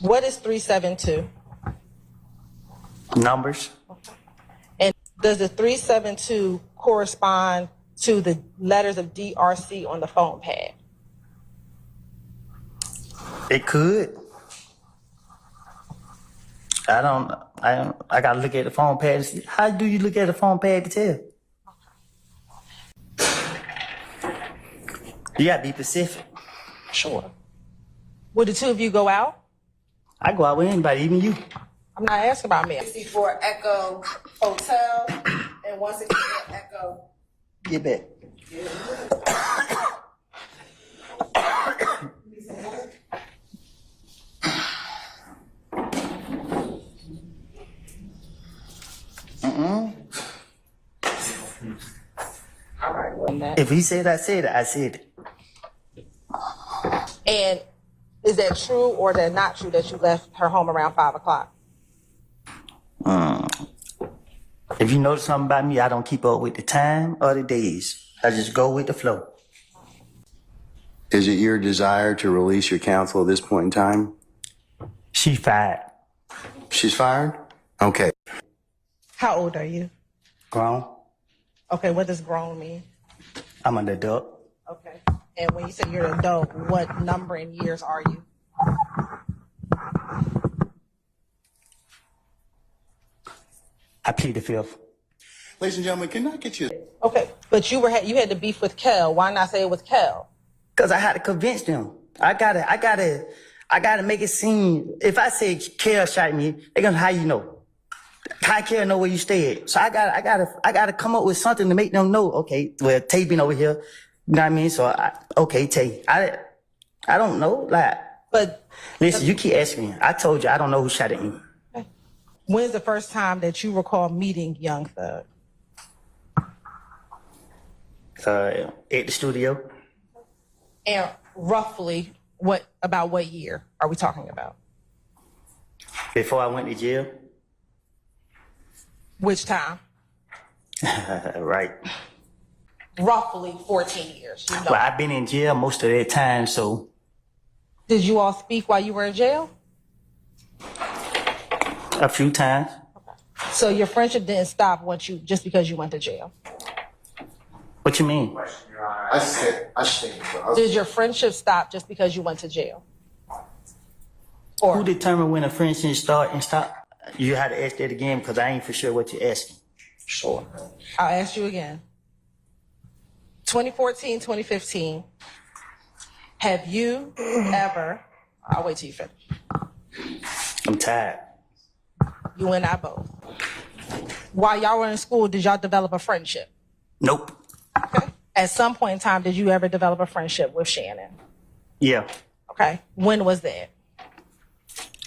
What is 372? Numbers. And does the 372 correspond to the letters of DRC on the phone pad? It could. I gotta look at the phone pad to see. How do you look at the phone pad to tell? You gotta be specific. Sure. Would the two of you go out? I go out with anybody, even you. I'm not asking about me. 64 Echo Hotel and 164 Echo. Get back. All right. If he said I said it, I said it. And is that true or that not true that you left her home around 5 o'clock? If you notice something about me, I don't keep up with the time or the days. I just go with the flow. Is it your desire to release your counsel at this point in time? She fired. She's fired? Okay. How old are you? Grown. Okay, what does grown mean? I'm an adult. Okay. And when you say you're an adult, what number in years are you? I plead the fifth. Ladies and gentlemen, can I get you? Okay, but you had the beef with Kel. Why not say it was Kel? Cause I had to convince them. I gotta make it seem. If I say Kel shot me, they gonna how you know? How Kel know where you stay at? So I gotta come up with something to make them know. Okay, well Tay been over here. You know what I mean? So okay, Tay. I don't know. Like, But listen, you keep asking me. I told you I don't know who shot at me. when's the first time that you recall meeting Young Thug? At the studio. And roughly what year are we talking about? Before I went to jail. Which time? Right. Roughly 14 years. You know. Well, I've been in jail most of that time, so. Did you all speak while you were in jail? A few times. So your friendship didn't stop just because you went to jail? What you mean? I stand. Did your friendship stop just because you went to jail? Who determined when a friendship start and stop? You had to ask that again because I ain't for sure what you're asking. Sure. I'll ask you again. 2014, 2015, have you ever, I'll wait till you finish. I'm tired. You and I both. While y'all were in school, did y'all develop a friendship? Nope. Okay. At some point in time, did you ever develop a friendship with Shannon? Yeah. Okay. When was that?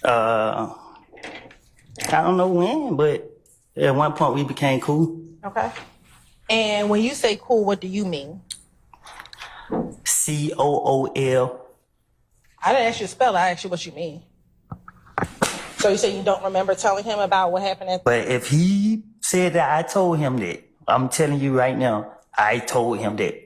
I don't know when, but at one point we became cool. Okay. And when you say cool, what do you mean? COOL. I didn't ask you to spell it. I asked you what you mean. So you say you don't remember telling him about what happened at... But if he said that I told him that, I'm telling you right now, I told him that.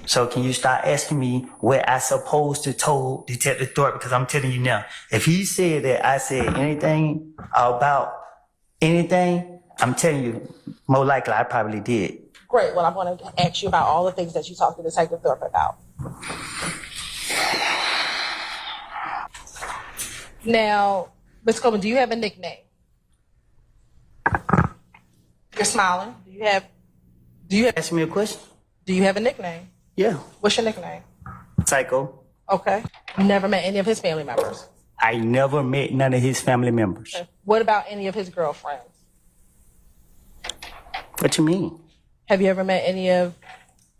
So can you start asking me what I supposed to told Detective Thorpe? Because I'm telling you now, if he said that I said anything about anything, I'm telling you, more likely I probably did. Great. Well, I'm going to ask you about all the things that you talked to Detective Thorpe about. Now, Ms. Coleman, do you have a nickname? You're smiling. Do you have Ask me a question? Do you have a nickname? Yeah. What's your nickname? Psycho. Okay. You never met any of his family members? I never met none of his family members. Okay. What about any of his girlfriends? What you mean? Have you ever met any of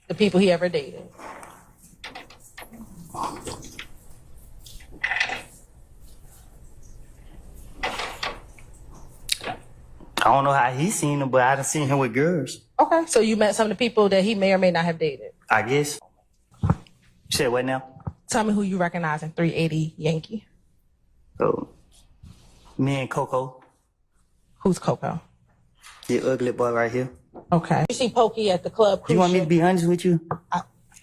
the people he ever dated? I don't know how he's seen him, but I done seen him with girls. Okay. So you met some of the people that he may or may not have dated? I guess. You said what now? Tell me who you recognize in 380 Yankee. Oh, me and Coco. Who's Coco? The ugly boy right here. Okay. You see Pokey at the club cruise You want me to ship? be honest with you?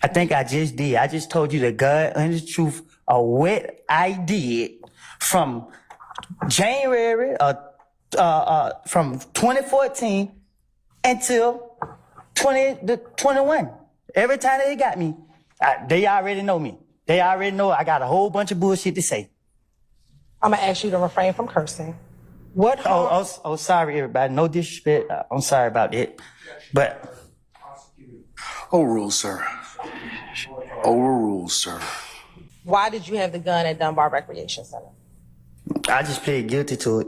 I think I just did. I just told you the God and the truth of what I did from January from 2014 until 2021. Every time they got me, they already know me. They already know I got a whole bunch of bullshit to say. I'm gonna ask you to refrain from cursing. What harm? Oh, sorry, everybody. No disrespect. I'm sorry about that. But Overruled, sir. Overruled, sir. Why did you have the gun at Dunbar Recreation Center? I just plead guilty to it.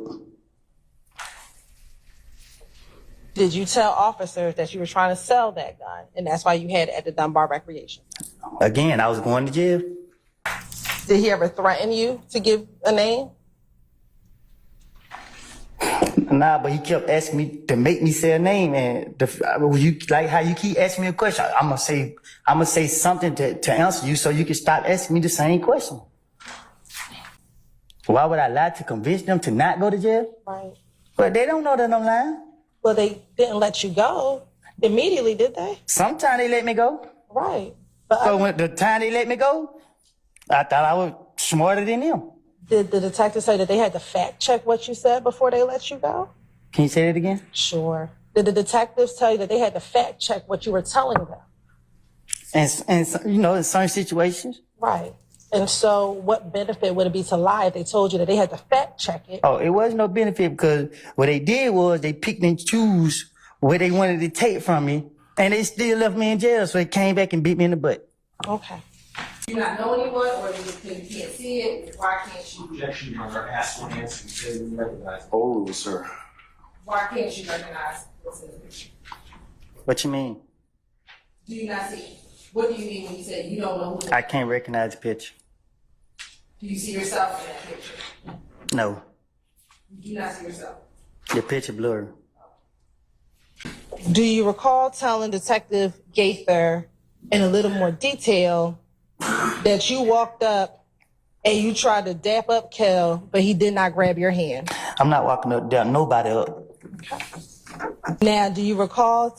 Did you tell officers that you were trying to sell that gun, and that's why you had it at the Dunbar Recreation Center? Again, I was going to jail. Did he ever threaten you to give a name? Nah, but he kept asking me to make me say a name, and you like how you keep asking me a question. I'm gonna say something to answer you, so you can stop asking me the same question. Why would I lie to convince them to not go to jail? Right. But they don't know that I'm lying. Well, they didn't let you go immediately, did they? Sometimes they let me go. Right. But So when the time they let me go, I thought I was smarter than them. did the detective say that they had to fact check what you said before they let you go? Can you say that again? Sure. Did the detectives tell you that they had to fact check what you were telling them? And you know, in certain situations. Right. And so what benefit would it be to lie if they told you that they had to fact check it? Oh, it wasn't no benefit because what they did was they picked and choose where they wanted to take from me, and they still left me in jail, so they came back and beat me in the butt. Okay. You not know anyone, or you can't see it? Why can't you? Objection, Your Honor. Ask for an answer. You say you recognize it. Overruled, sir. Why can't you recognize what's in the picture? What you mean? Do you not see it? What do you mean when you say you don't know who? I can't recognize the picture. Do you see yourself in that picture? No, You do not see yourself. the picture blurry. Do you recall telling Detective Gaither in a little more detail that you walked up and you tried to dap up Kel, but he did not grab your hand? I'm not walking up down nobody up. Now, do you recall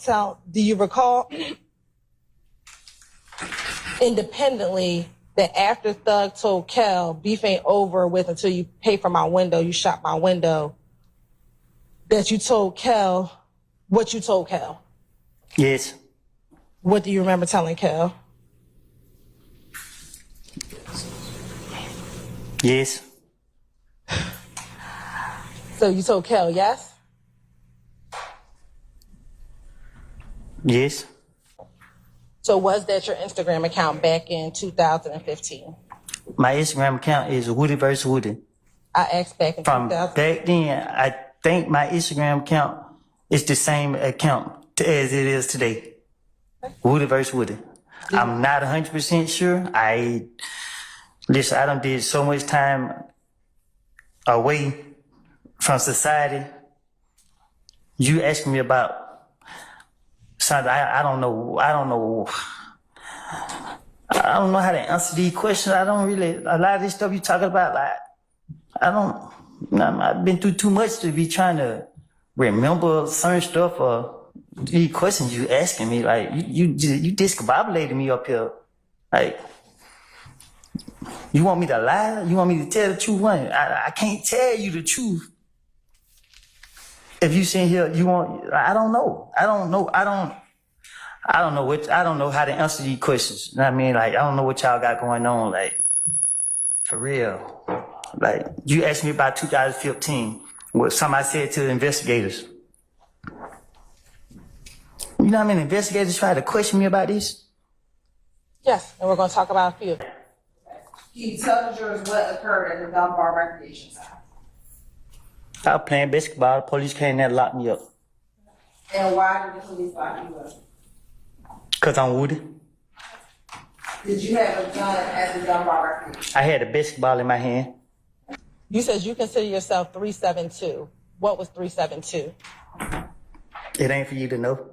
independently that after Thug told Kel, beef ain't over with until you pay for my window, you shot my window, that you told Kel what you told Kel? Yes. What do you remember telling Kel? Yes. So you told Kel, yes? Yes. So was that your Instagram account back in 2015? My Instagram account is Woody vs. Woody. I asked back in From 2000. back then, I think my Instagram account is the same account as it is today. Woody vs. Woody. I'm not 100% sure. I done did so much time away from society. You asking me about something I don't know. I don't know how to answer these questions. A lot of this stuff you talking about, like, I've been through too much to be trying to remember certain stuff or these questions you asking me. Like, you discombobulated me up here. Like, you want me to lie? You want me to tell the truth? I can't tell you the truth. If you sit here, I don't know how to answer these questions. You know what I mean? Like, I don't know what y'all got going on. Like, for real. Like, you asked me about 2015, what somebody said to the investigators. You know how many investigators tried to question me about this? Yes, and we're going to talk about a few. Can you tell the jurors what occurred at the Dunbar Recreation Center? I was playing basketball. The police came there and locked me up. And why did the police lock you up? Because I'm Woody. Did you have a gun at the Dunbar Recreation? I had a basketball in my hand. You said you consider yourself 372. What was 372? It ain't for you to know.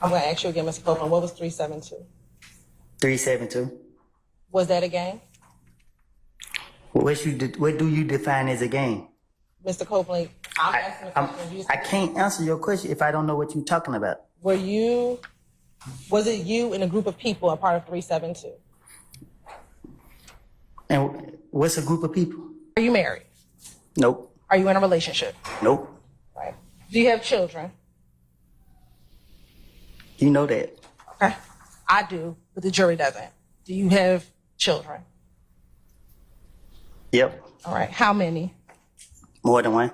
I'm going to ask you again, Mr. Copeland. What was 372? 372. Was that a game? What do you define as a game? Mr. Copeland, I'm asking a question. I can't answer your question if I don't know what you're talking about. Were you Was it you and a group of people a part of 372? And what's a group of people? Are you married? Nope. Are you in a relationship? Nope. Right. Do you have children? You know that. Okay. I do, but the jury doesn't. Do you have children? Yep. All right. How many? More than one.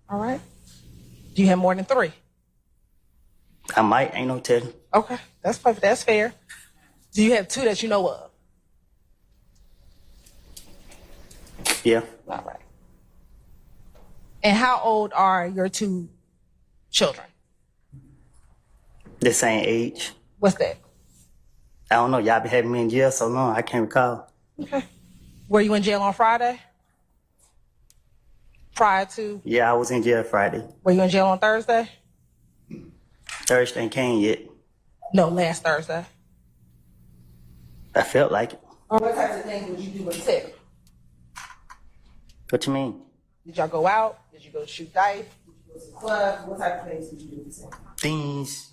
All right. Do you have more than 3? I might. Ain't no telling. Okay. That's perfect. That's fair. Do you have 2 that you know of? Yeah. All right. And how old are your 2 children? The same age. What's that? I don't know. Y'all been having me in jail so long. I can't recall. Okay. Were you in jail on Friday? Prior to? Yeah, I was in jail Friday. Were you in jail on Thursday? Thursday ain't came yet. No, last Thursday. I felt like it. What types of things would you do with Tip? What you mean? Did y'all go out? Did you go shoot dice? Did you go to the club? What type of things did you do with Tip? Things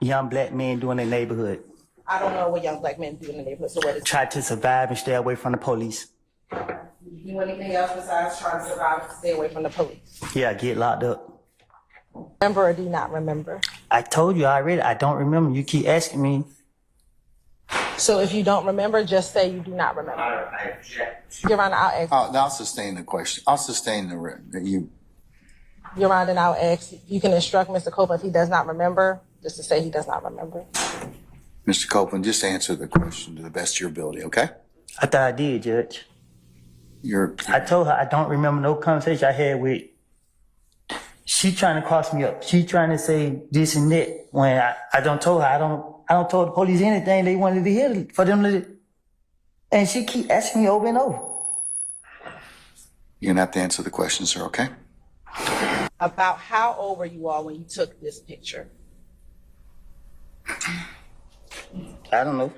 young black men do in the neighborhood. I don't know what young black men do in the neighborhood, so what is Try to survive and stay away from the police. Did you do anything else besides trying to survive and stay away from the police? Yeah, get locked up. Remember or do you not remember? I told you already. I don't remember. You keep asking me. So if you don't remember, just say you do not remember. I object. Your Honor, I'll ask. I'll sustain the question. I'll sustain you. Your Honor, then I'll ask. You can instruct Mr. Copeland if he does not remember, just to say he does not remember. Mr. Copeland, just answer the question to the best of your ability, okay? I thought I did, Judge. I I told her I don't remember no conversation I had with. She trying to cross me up. She trying to say this and that when I don't told her I don't told the police anything they wanted to hear for them to. And she keep asking me over and over. You're gonna have to answer the question, sir, okay? About how old were you all when you took this picture? I don't know.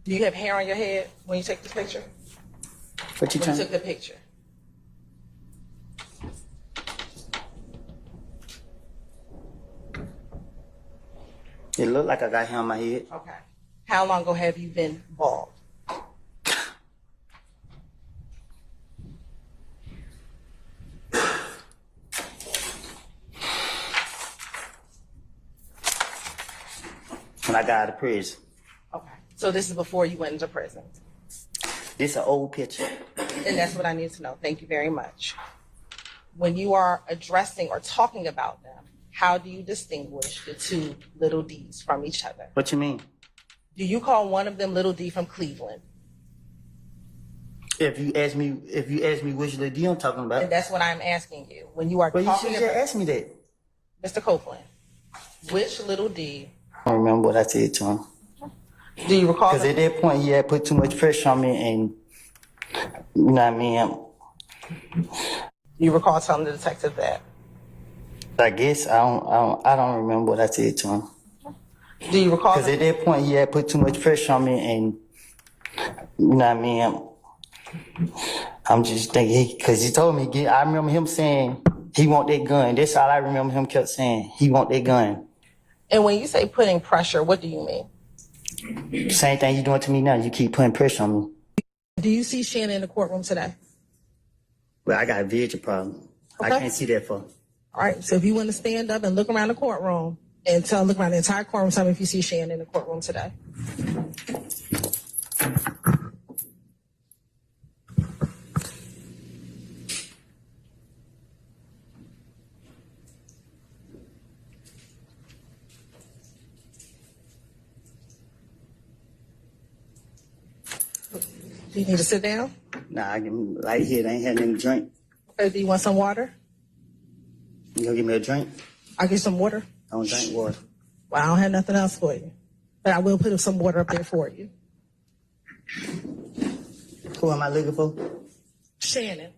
Do you have hair on your head when you take this picture? What you When you trying? took the picture? It looked like I got hair on my head. Okay. How long ago have you been bald? When I got out of prison. Okay. So this is before you went into prison. This an old picture. And that's what I need to know. Thank you very much. When you are addressing or talking about them, how do you distinguish the 2 little D's from each other? What you mean? Do you call one of them Little D from Cleveland? If you ask me which little D I'm talking about. And that's what I'm asking you. When you are Well, you talking should just about ask me that. Mr. Copeland, which little D I don't remember what I said to him. do you recall? Because at that point, he had put too much pressure on me, and you know what I mean. Do you recall telling the detective that? I guess I don't remember what I said to him. Do you recall? Because at that point, he had put too much pressure on me, and you know what I mean. I'm just thinking because he told me. I remember him saying he want that gun. That's all I remember him kept saying. He want that gun. And when you say putting pressure, what do you mean? Same thing you doing to me now. You keep putting pressure on me. Do you see Shannon in the courtroom today? Well, I got a vision problem. Okay. I can't see that far. All right. So if you want to stand up and look around the courtroom and look around the entire courtroom, tell me if you see Shannon in the courtroom today. Do you need to sit down? Nah, I can right here. They ain't had nothing to drink. Okay. Do you want some water? You gonna give me a drink? I'll get some water. I don't drink water. Well, I don't have nothing else for you. But I will put some water up there for you. Who am I looking for? Shannon.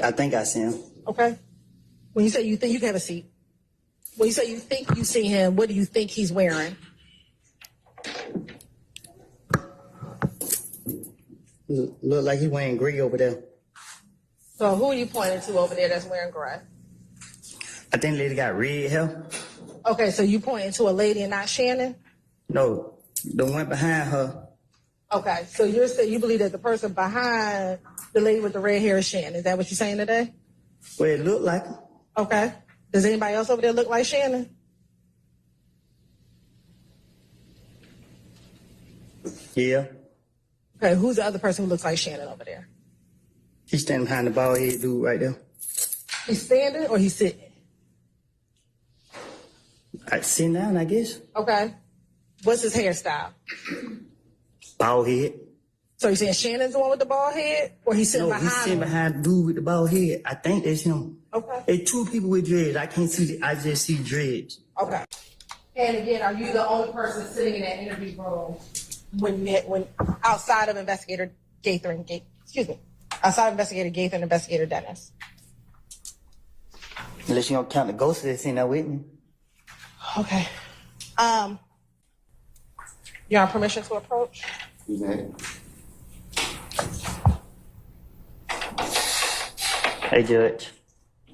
I think I see him. Okay. When you say you think, you can have a seat. When you say you think you see him, what do you think he's wearing? Look Look like he wearing gray over there. So who are you pointing to over there that's wearing gray? I think the lady got red hair. Okay, so you pointing to a lady and not Shannon? No, the one behind her. Okay, so you're saying you believe that the person behind the lady with the red hair is Shannon. Is that what you're saying today? Well, it looked like her. Okay. Does anybody else over there look like Shannon? Yeah. Okay, who's the other person who looks like Shannon over there? He's standing behind the bald head dude right there. He's standing or he's sitting? Sitting down, I guess. Okay. What's his hairstyle? Bald head. So you're saying Shannon's the one with the bald head? Or he's sitting No, behind he's sitting him? behind the dude with the bald head. I think that's him. Okay. It's two people with dreads. I can't see. I just see dreads. Okay. And again, are you the only person sitting in that interview room when outside of Investigator Gaither and outside of Investigator Gaither and Investigator Dennis? Unless you don't count the ghosts that's in there with me. Okay. You have permission to approach? Hey, Judge.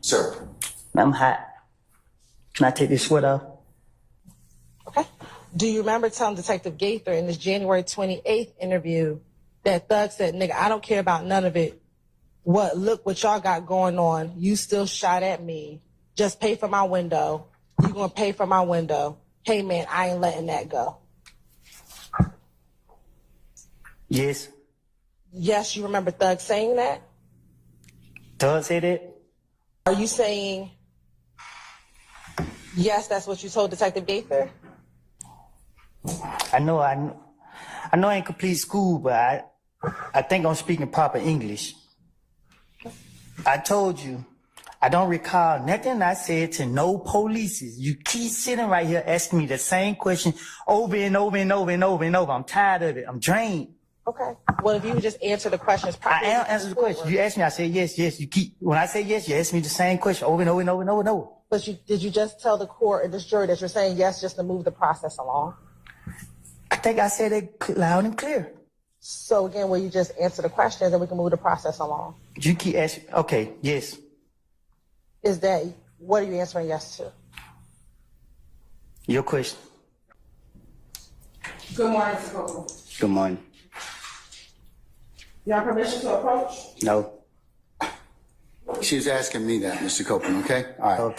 Sir. I'm hot. Can I take this sweater off? Okay. Do you remember telling Detective Gaither in this January 28th interview that Thug said, nigga, I don't care about none of it. Look what y'all got going on. You still shot at me. Just pay for my window. You gonna pay for my window. Hey man, I ain't letting that go. Yes. Yes, you remember Thug saying that? Doug said that? Are you saying, yes, that's what you told Detective Gaither? I know I ain't complete school, but I think I'm speaking proper English. I told you, I don't recall nothing I said to no polices. You keep sitting right here asking me the same question over and over and over and over and over. I'm tired of it. I'm drained. Okay. Well, if you would just answer the questions I properly. am answering the question. You asked me, I said yes, yes. When I say yes, you ask me the same question over and over and over and over and over. But did you just tell the court and this jury that you're saying yes just to move the process along? I think I said it loud and clear. So again, will you just answer the questions and we can move the process along? You keep asking. Okay, yes. What are you answering yes to? Your question. Good morning, Mr. Copeland. Good morning. You have permission to approach? No. She was asking me that, Mr. Copeland, okay? All right. Okay.